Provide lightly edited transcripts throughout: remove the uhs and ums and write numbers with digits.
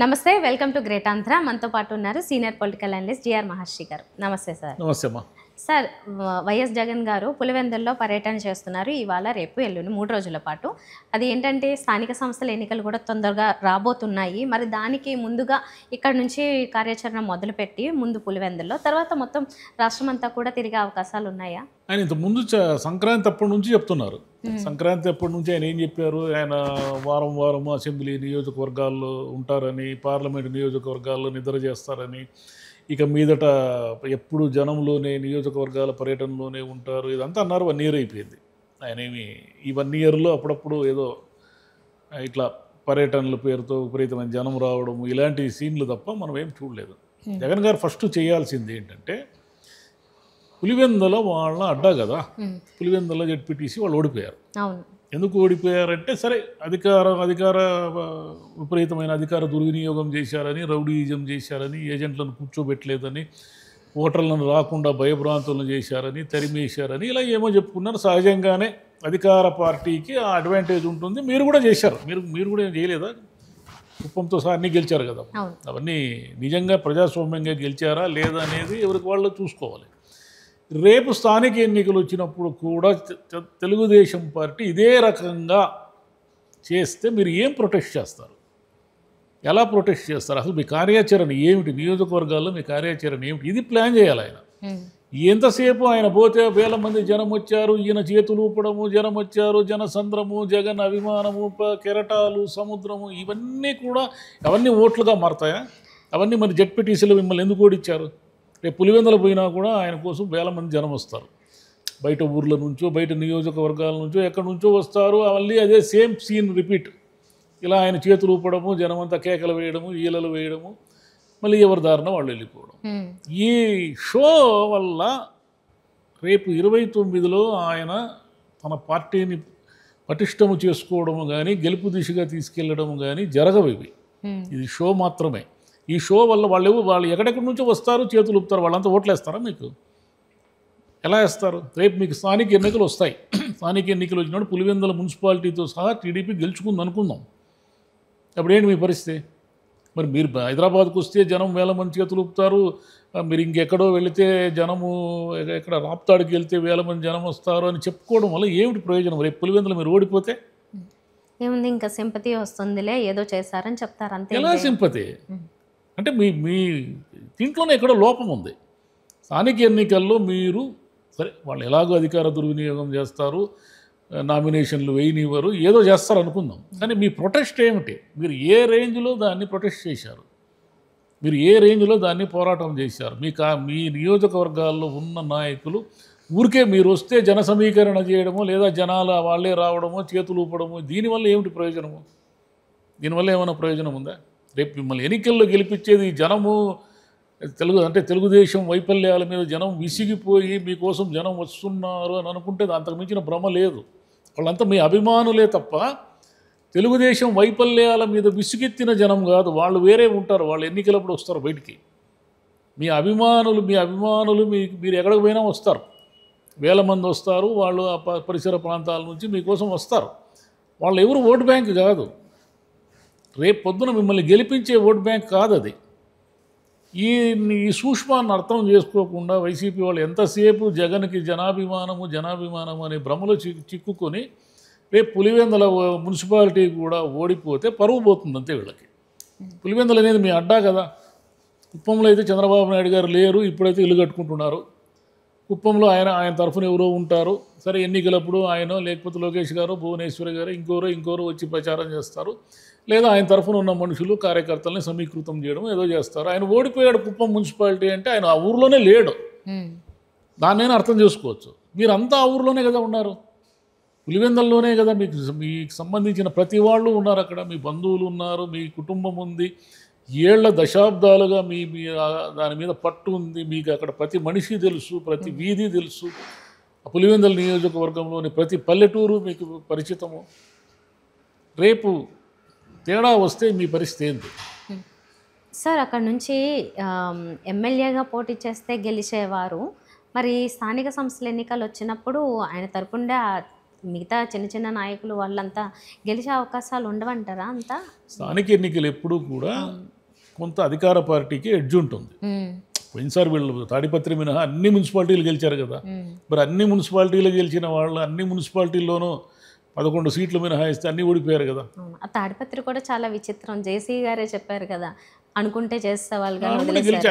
నమస్తే, welcome to great Andhra. మనతో పాటు ఉన్నారు సీనియర్ పొలిటికల్ అనలిస్ట్ జిఆర్ మహర్షి గారు. నమస్తే సార్. నమస్తే అమ్మా. సార్, వైఎస్ జగన్ గారు పులివెందుల్లో పర్యటన చేస్తున్నారు ఇవాళ, రేపు, ఎల్లుండి 3 రోజుల పాటు. అది ఏంటంటే స్థానిక సంస్థల ఎన్నికలు కూడా తొందరగా రాబోతున్నాయి. మరి దానికి ముందుగా ఇక్కడ నుంచి కార్యాచరణ మొదలుపెట్టి ముందు పులివెందుల్లో, తర్వాత మొత్తం రాష్ట్రం అంతా కూడా తిరిగే అవకాశాలు ఉన్నాయా? ఆయన ఇంతకుముందు సంక్రాంతి అప్పటి నుంచి చెప్తున్నారు. సంక్రాంతి అప్పటి నుంచి ఆయన ఏం చెప్పారు, ఆయన వారం వారం అసెంబ్లీ నియోజకవర్గాల్లో ఉంటారని, పార్లమెంటు నియోజకవర్గాల్లో నిద్ర చేస్తారని, ఇక మీదట ఎప్పుడు జనంలోనే నియోజకవర్గాల పర్యటనలోనే ఉంటారు, ఇదంతా అన్నారు. 1 year అయిపోయింది. ఆయన ఏమి ఈ 1 yearలో అప్పుడప్పుడు ఏదో ఇట్లా పర్యటనల పేరుతో విపరీతమైన జనం రావడము ఇలాంటి సీన్లు తప్ప మనం ఏం చూడలేదు. జగన్ గారు ఫస్ట్ చేయాల్సింది ఏంటంటే, పులివెందుల వాళ్ళ అడ్డా కదా, పులివెందుల జెడ్పీటీసీ వాళ్ళు ఓడిపోయారు. అవును. ఎందుకు ఓడిపోయారంటే, సరే అధికార విపరీతమైన అధికార దుర్వినియోగం చేశారని, రౌడీయిజం చేశారని, ఏజెంట్లను కూర్చోబెట్టలేదని, ఓటర్లను రాకుండా భయభ్రాంతులను చేశారని, తరిమేశారని, ఇలా ఏమో చెప్పుకున్నారు. సహజంగానే అధికార పార్టీకి ఆ అడ్వాంటేజ్ ఉంటుంది. మీరు కూడా చేశారు. మీరు కూడా ఏం చేయలేదా? కుప్పంతో సహా అన్నీ గెలిచారు కదా. అవన్నీ నిజంగా ప్రజాస్వామ్యంగా గెలిచారా లేదా అనేది ఎవరికి వాళ్ళు చూసుకోవాలి. రేపు స్థానిక ఎన్నికలు వచ్చినప్పుడు కూడా తెలుగుదేశం పార్టీ ఇదే రకంగా చేస్తే మీరు ఏం ప్రొటెస్ట్ చేస్తారు? ఎలా ప్రొటెస్ట్ చేస్తారు? అసలు మీ కార్యాచరణ ఏమిటి? నియోజకవర్గాల్లో మీ కార్యాచరణ ఏమిటి? ఇది ప్లాన్ చేయాలి ఆయన. ఎంతసేపు ఆయన పోతే 1000 మంది జనం వచ్చారు, ఈయన చేతులు ఊపడము, జనం వచ్చారు, జనసంద్రము, జగన్ అభిమానము, కెరటాలు, సముద్రము, ఇవన్నీ కూడా అవన్నీ ఓట్లుగా మారతాయా? అవన్నీ మరి జెడ్పీటీసీలో మిమ్మల్ని ఎందుకు ఓడిచ్చారు? రేపు పులివెందులు పోయినా కూడా ఆయన కోసం 1000 మంది జనం వస్తారు. బయట ఊర్ల నుంచో, బయట నియోజకవర్గాల నుంచో, ఎక్కడి నుంచో వస్తారు. మళ్ళీ అదే సేమ్ సీన్ రిపీట్. ఇలా ఆయన చేతులు ఊపడము, జనమంతా కేకలు వేయడము, ఈలలు వేయడము, మళ్ళీ ఎవరి దారిన వాళ్ళు వెళ్ళిపోవడం. ఈ షో వల్ల రేపు 29లో ఆయన తన పార్టీని పటిష్టము చేసుకోవడము కానీ, గెలుపు దిశగా తీసుకెళ్ళడము కానీ జరగవు. ఇది షో మాత్రమే. ఈ షో వల్ల వాళ్ళు ఎక్కడెక్కడి నుంచో వస్తారు, చేతులు ఊపుతారు. వాళ్ళంతా ఓట్లు వేస్తారా మీకు? ఎలా వేస్తారు? రేపు మీకు స్థానిక ఎన్నికలు వస్తాయి. స్థానిక ఎన్నికలు వచ్చినప్పుడు పులివెందుల మున్సిపాలిటీతో సహా టీడీపీ గెలుచుకుంది అనుకుందాం. అప్పుడేంటి మీ పరిస్థితి? మరి మీరు హైదరాబాద్కు వస్తే జనం 1000 మంది చేతులు ఊపుతారు. మీరు ఇంకెక్కడో వెళితే జనము, ఎక్కడ రాప్తాడుకి వెళ్తే 1000 మంది జనం వస్తారు అని చెప్పుకోవడం వల్ల ఏమిటి ప్రయోజనం? రేపు పులివెందులు మీరు ఓడిపోతే ఏముంది, ఇంకా సింపతి వస్తుందిలే, ఏదో చేశారని చెప్తారు అంతే. ఎలా సింపతి? అంటే మీ దీంట్లోనే ఎక్కడో లోపం ఉంది. స్థానిక ఎన్నికల్లో మీరు సరే వాళ్ళు ఎలాగో అధికార దుర్వినియోగం చేస్తారు, నామినేషన్లు వేయనివ్వరు, ఏదో చేస్తారు అనుకుందాం. కానీ మీ ప్రొటెస్ట్ ఏమిటి? మీరు ఏ రేంజ్లో దాన్ని ప్రొటెస్ట్ చేశారు? మీరు ఏ రేంజ్లో దాన్ని పోరాటం చేశారు? మీ నియోజకవర్గాల్లో ఉన్న నాయకులు ఊరికే మీరు వస్తే జన సమీకరణ చేయడమో, లేదా జనాలు వాళ్ళే రావడమో, చేతులు ఊపడమో, దీనివల్ల ఏమిటి ప్రయోజనము? దీనివల్ల ఏమైనా ప్రయోజనం ఉందా? రేపు మిమ్మల్ని ఎన్నికల్లో గెలిపించేది జనము. తెలుగుదేశం వైఫల్యాల మీద జనం విసిగిపోయి మీకోసం జనం వస్తున్నారు అని అనుకుంటే అంతకు మించిన భ్రమ లేదు. వాళ్ళంతా మీ అభిమానులే తప్ప తెలుగుదేశం వైఫల్యాల మీద విసుగెత్తిన జనం కాదు. వాళ్ళు వేరే ఉంటారు. వాళ్ళు ఎన్నికలప్పుడు వస్తారు బయటికి. మీ అభిమానులు మీరు ఎక్కడికి పోయినా వస్తారు. 1000 మంది వస్తారు. వాళ్ళు ఆ పరిసర ప్రాంతాల నుంచి మీకోసం వస్తారు. వాళ్ళు ఎవరు ఓటు బ్యాంక్ కాదు. రేపు పొద్దున మిమ్మల్ని గెలిపించే ఓటు బ్యాంక్ కాదు అది. ఈ సూక్ష్మాన్ని అర్థం చేసుకోకుండా వైసీపీ వాళ్ళు ఎంతసేపు జగన్కి జనాభిమానము అనే భ్రమలో చిక్కుకొని రేపు పులివెందుల మున్సిపాలిటీ కూడా ఓడిపోతే పరువు పోతుంది అంతే వీళ్ళకి. పులివెందులు అనేది మీ అడ్డా కదా. కుప్పంలో అయితే చంద్రబాబు నాయుడు గారు లేరు, ఇప్పుడైతే ఇల్లు కట్టుకుంటున్నారు. కుప్పంలో ఆయన తరఫున ఎవరో ఉంటారు. సరే, ఎన్నికలప్పుడు ఆయన, లేకపోతే లోకేష్ గారు, భువనేశ్వరి గారు, ఇంకోరు వచ్చి ప్రచారం చేస్తారు. లేదా ఆయన తరఫున ఉన్న మనుషులు, కార్యకర్తల్ని సమీకృతం చేయడం ఏదో చేస్తారు. ఆయన ఓడిపోయాడు కుప్పం మున్సిపాలిటీ అంటే ఆయన ఆ ఊర్లోనే లేడు. దాన్నైనా అర్థం చేసుకోవచ్చు. మీరంతా ఆ ఊర్లోనే కదా ఉన్నారు. పులివెందుల్లోనే కదా మీకు సంబంధించిన ప్రతి వాళ్ళు ఉన్నారు అక్కడ. మీ బంధువులు ఉన్నారు, మీ కుటుంబం ఉంది, దశాబ్దాలుగా మీ దాని మీద పట్టు ఉంది. మీకు అక్కడ ప్రతి మనిషి తెలుసు, ప్రతి వీధి తెలుసు. పులివెందుల నియోజకవర్గంలోని ప్రతి పల్లెటూరు మీకు పరిచితము. రేపు తేడా వస్తే మీ పరిస్థితి ఏంటి? సార్, అక్కడ నుంచి ఎమ్మెల్యేగా పోటీ చేస్తే గెలిచేవారు. మరి స్థానిక సంస్థల ఎన్నికలు వచ్చినప్పుడు ఆయన తరపుండే మిగతా చిన్న చిన్న నాయకులు వాళ్ళంతా గెలిచే అవకాశాలు ఉండవంటారా అంతా? స్థానిక ఎన్నికలు ఎప్పుడూ కూడా కొంత అధికార పార్టీకి ఎడ్జ్ ఉంటుంది. పోయినసారి వీళ్ళు తాడిపత్రి మినహా అన్ని మున్సిపాలిటీలు గెలిచారు కదా. మరి అన్ని మున్సిపాలిటీలు గెలిచిన వాళ్ళు అన్ని మున్సిపాలిటీల్లోనూ 11 సీట్లు మినహాయిస్తే అన్నీ ఓడిపోయారు కదా. ఆ తాడిపత్రి కూడా చాలా విచిత్రం. జేసీ గారే చెప్పారు కదా, అనుకుంటే చేసేవాళ్ళు గెలిచి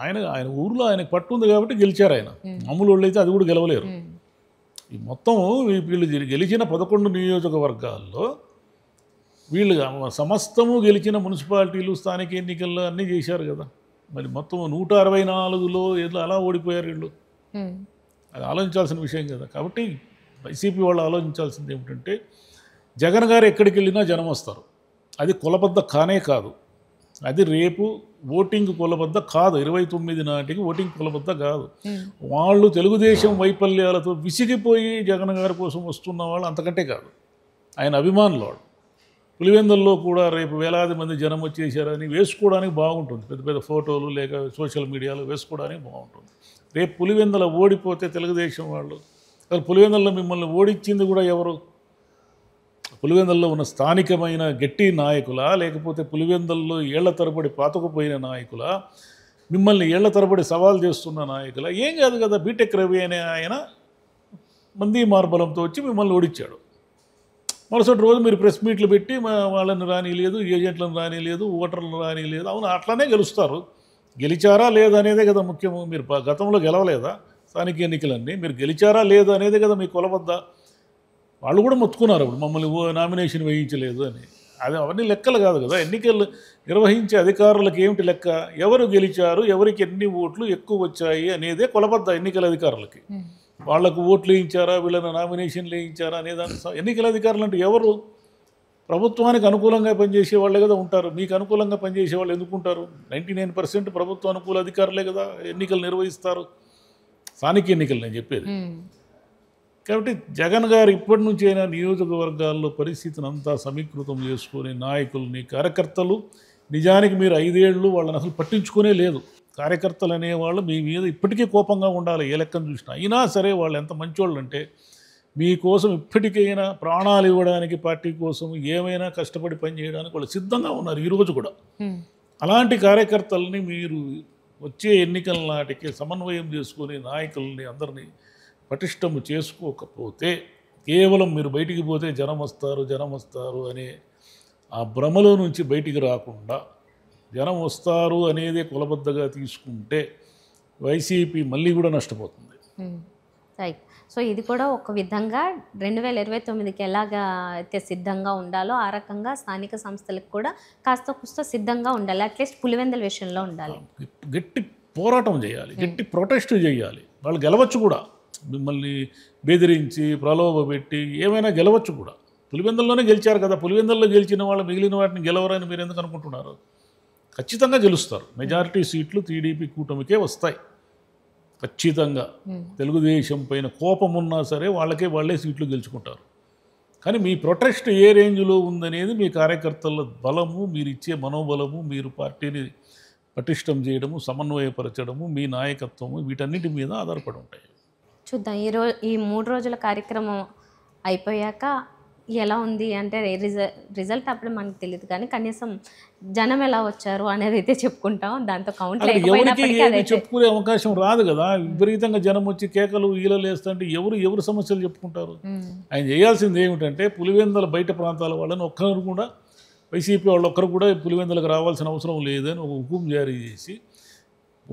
ఆయన ఊర్లో ఆయనకు పట్టు ఉంది కాబట్టి గెలిచారు. ఆయన మామూలు వాళ్ళు అయితే అది కూడా గెలవలేరు. ఈ మొత్తం వీళ్ళు గెలిచిన 11 నియోజకవర్గాల్లో వీళ్ళు సమస్తము గెలిచిన మున్సిపాలిటీలు స్థానిక ఎన్నికల్లో అన్నీ చేశారు కదా. మరి మొత్తం 164లో ఏదో అలా ఓడిపోయారు వీళ్ళు. అది ఆలోచించాల్సిన విషయం కదా. కాబట్టి వైసీపీ వాళ్ళు ఆలోచించాల్సింది ఏమిటంటే, జగన్ గారు ఎక్కడికి వెళ్ళినా జనం వస్తారు. అది కులబద్ద కానే కాదు. అది రేపు ఓటింగ్ కులబద్ద కాదు. 29 నాటికి ఓటింగ్ కులబద్ద కాదు. వాళ్ళు తెలుగుదేశం వైఫల్యాలతో విసిగిపోయి జగన్ గారి కోసం వస్తున్న వాళ్ళు అంతకంటే కాదు. ఆయన అభిమానులు వాళ్ళు. పులివెందుల్లో కూడా రేపు వేలాది మంది జనం వచ్చేసారని వేసుకోవడానికి బాగుంటుంది. పెద్ద పెద్ద ఫోటోలు లేక సోషల్ మీడియాలో వేసుకోవడానికి బాగుంటుంది. రేపు పులివెందుల ఓడిపోతే తెలుగుదేశం వాళ్ళు, అసలు పులివెందుల్లో మిమ్మల్ని ఓడించింది కూడా ఎవరు? పులివెందుల్లో ఉన్న స్థానికమైన గట్టి నాయకులా, లేకపోతే పులివెందుల్లో ఏళ్ల తరబడి పాతుకుపోయిన నాయకులా, మిమ్మల్ని ఏళ్ల తరబడి సవాల్ చేస్తున్న నాయకులా? ఏం కాదు కదా. బీటెక్ రవి అనే ఆయన మంది మార్బలంతో వచ్చి మిమ్మల్ని ఓడించాడు. మరుసటి రోజు మీరు ప్రెస్ మీట్లు పెట్టి వాళ్ళని రానిలేదు, ఏజెంట్లను రానిలేదు, ఓటర్లను రానిలేదు. అవును, అట్లానే గెలుస్తారు. గెలిచారా లేదా అనేదే కదా ముఖ్యము. మీరు గతంలో గెలవలేదా స్థానిక ఎన్నికలన్నీ? మీరు గెలిచారా లేదా అనేదే కదా మీ కొలబద్ద. వాళ్ళు కూడా మొత్తుకున్నారు అప్పుడు, మమ్మల్ని నామినేషన్ వేయించలేదు అని. అవన్నీ లెక్కలు కాదు కదా. ఎన్నికలు నిర్వహించే అధికారులకు ఏమిటి లెక్క? ఎవరు గెలిచారు, ఎవరికి ఎన్ని ఓట్లు ఎక్కువ వచ్చాయి అనేదే కొలబద్ద ఎన్నికల అధికారులకి. వాళ్లకు ఓట్లు వేయించారా, వీళ్ళని నామినేషన్లు వేయించారా అనేదాన్ని ఎన్నికల అధికారులు అంటే ఎవరు? ప్రభుత్వానికి అనుకూలంగా పనిచేసే వాళ్ళే కదా ఉంటారు. మీకు అనుకూలంగా పనిచేసే వాళ్ళు ఎందుకు ఉంటారు? 99% ప్రభుత్వ అనుకూల అధికారులే కదా ఎన్నికలు నిర్వహిస్తారు. స్థానిక ఎన్నికలు నేను చెప్పేది. కాబట్టి జగన్ గారు ఇప్పటి నుంచి అయినా నియోజకవర్గాల్లో పరిస్థితిని అంతా సమీకృతం చేసుకొని నాయకుల్ని, కార్యకర్తలు, నిజానికి మీరు 5 ఏళ్ళు వాళ్ళని అసలు పట్టించుకునే లేదు. కార్యకర్తలు అనేవాళ్ళు మీ మీద ఇప్పటికీ కోపంగా ఉండాలి ఏ లెక్కను చూసినా. అయినా సరే వాళ్ళు ఎంత మంచోళ్ళు అంటే, మీకోసం ఇప్పటికైనా ప్రాణాలు ఇవ్వడానికి, పార్టీ కోసం ఏమైనా కష్టపడి పనిచేయడానికి వాళ్ళు సిద్ధంగా ఉన్నారు ఈరోజు కూడా. అలాంటి కార్యకర్తల్ని మీరు వచ్చే ఎన్నికల నాటికి సమన్వయం చేసుకొని నాయకుల్ని అందరినీ పటిష్టము చేసుకోకపోతే, కేవలం మీరు బయటికి పోతే జనం వస్తారు అనే ఆ భ్రమలో నుంచి బయటికి రాకుండా, జనం వస్తారు అనేదే కులబద్దగా తీసుకుంటే వైసీపీ మళ్ళీ కూడా నష్టపోతుంది. రైట్. సో ఇది కూడా ఒక విధంగా 2029కి ఎలాగా అయితే సిద్ధంగా ఉండాలో ఆ రకంగా స్థానిక సంస్థలకు కూడా కాస్త కుస్త సిద్ధంగా ఉండాలి. అట్లీస్ట్ పులివెందుల విషయంలో ఉండాలి. గట్టి పోరాటం చేయాలి, గట్టి ప్రొటెస్ట్ చేయాలి. వాళ్ళు గెలవచ్చు కూడా. మిమ్మల్ని బెదిరించి ప్రలోభ పెట్టి ఏమైనా గెలవచ్చు కూడా. పులివెందుల్లోనే గెలిచారు కదా. పులివెందుల్లో గెలిచిన వాళ్ళు మిగిలిన వాటిని గెలవరని మీరు ఎందుకు అనుకుంటున్నారు? ఖచ్చితంగా గెలుస్తారు. మెజారిటీ సీట్లు టీడీపీ కూటమికే వస్తాయి ఖచ్చితంగా. తెలుగుదేశం పైన కోపం ఉన్నా సరే వాళ్ళే సీట్లు గెలుచుకుంటారు. కానీ మీ ప్రొటెస్ట్ ఏ రేంజ్లో ఉందనేది మీ కార్యకర్తల బలము, మీరు ఇచ్చే మనోబలము, మీరు పార్టీని పటిష్టం చేయడము, సమన్వయపరచడము, మీ నాయకత్వము, వీటన్నిటి మీద ఆధారపడి ఉంటాయి. చూద్దాం. ఈ 3 రోజుల కార్యక్రమం అయిపోయాక ఎలా ఉంది అంటే రిజల్ట్ అప్పుడు మనకు తెలియదు, కానీ కనీసం జనం ఎలా వచ్చారు అనేది అయితే చెప్పుకుంటాం. దాంతో కౌంట్ చెప్పుకునే అవకాశం రాదు కదా. విపరీతంగా జనం వచ్చి కేకలు ఈలలు వేస్తుంటే ఎవరు సమస్యలు చెప్పుకుంటారు? ఆయన చేయాల్సింది ఏమిటంటే, పులివెందుల బయట ప్రాంతాల వాళ్ళని ఒక్కరు కూడా, వైసీపీ వాళ్ళు ఒక్కరు కూడా పులివెందులకు రావాల్సిన అవసరం లేదని ఒక హుకుం జారీ చేసి,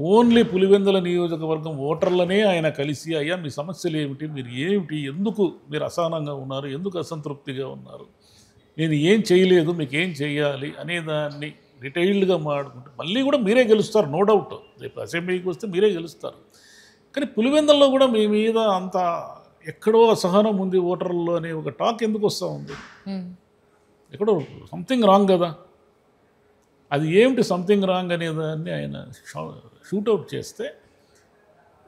ఓన్లీ పులివెందుల నియోజకవర్గం ఓటర్లనే ఆయన కలిసి, అయ్యా మీ సమస్యలు ఏమిటి, మీరు ఏమిటి, ఎందుకు మీరు అసహనంగా ఉన్నారు, ఎందుకు అసంతృప్తిగా ఉన్నారు, నేను ఏం చేయలేదు, మీకు ఏం చేయాలి అనేదాన్ని డీటెయిల్డ్గా మాట్లాడుకుంటే మళ్ళీ కూడా మీరే గెలుస్తారు, నో డౌట్. రేపు అసెంబ్లీకి వస్తే మీరే గెలుస్తారు. కానీ పులివెందుల్లో కూడా మీ మీద అంత ఎక్కడో అసహనం ఉంది ఓటర్లలో అనే ఒక టాక్ ఎందుకు వస్తూ ఉంది? ఎక్కడో సంథింగ్ రాంగ్ కదా. అది ఏమిటి సంథింగ్ రాంగ్ అనేదాన్ని ఆయన షూట్అవుట్ చేస్తే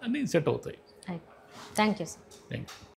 అన్నీ సెట్ అవుతాయి. Thank you sir. Thank you.